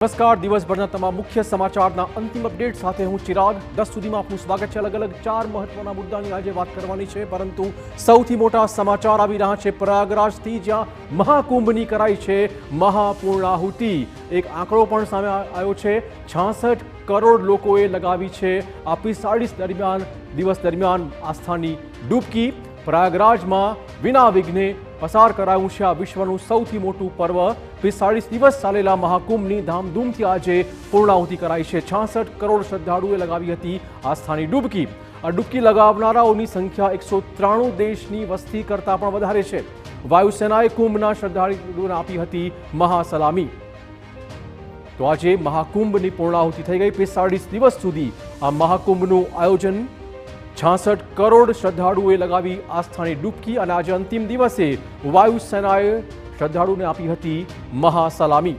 નમસ્કાર, દિવસભરના તમામ મુખ્ય સમાચારના અંતિમ અપડેટ સાથે હું ચિરાગ 10 સુધીમાં આપનું સ્વાગત છે। અલગ અલગ 4 મહત્વના મુદ્દાની આજે વાત કરવાની છે, પરંતુ સૌથી મોટા સમાચાર આવી રહ્યા છે પ્રયાગરાજથી, જ્યાં મહાકુંભની કરાઈ છે મહાપૂર્ણાહુતિ। એક આંકડો પણ સામે આવ્યો છે, 66 કરોડ લોકોએ લગાવી છે આ 45 દિવસ દરમિયાન આસ્થાની ડૂબકી। પ્રયાગરાજમાં વિના વિઘ્ને પસાર કરાયું છે આ વિશ્વનું સૌથી મોટું પર્વ। 45 દિવસ ચાલેલા મહાકુંભની ધામધૂમથી આજે પૂર્ણાહુતિ કરાઈ છે। 66 કરોડ શ્રદ્ધાળુઓએ લગાવી હતી આસ્થાની ડૂબકી। આ ડૂબકી લગાવનારાઓની સંખ્યા 193 દેશની વસ્તી કરતાં પણ વધારે છે। વાયુસેનાએ કુંભના શ્રદ્ધાળુઓને આપી હતી મહાસલામી। તો આજે મહાકુંભની પૂર્ણાહુતિ થઈ ગઈ। 45 દિવસ સુધી આ મહાકુંભનું આયોજન, 66 કરોડ શ્રદ્ધાળુઓએ લગાવી આસ્થાની ડૂબકી, અને આજે અંતિમ દિવસે વાયુસેનાએ શ્રદ્ધાળુઓને આપી હતી મહાસલામી।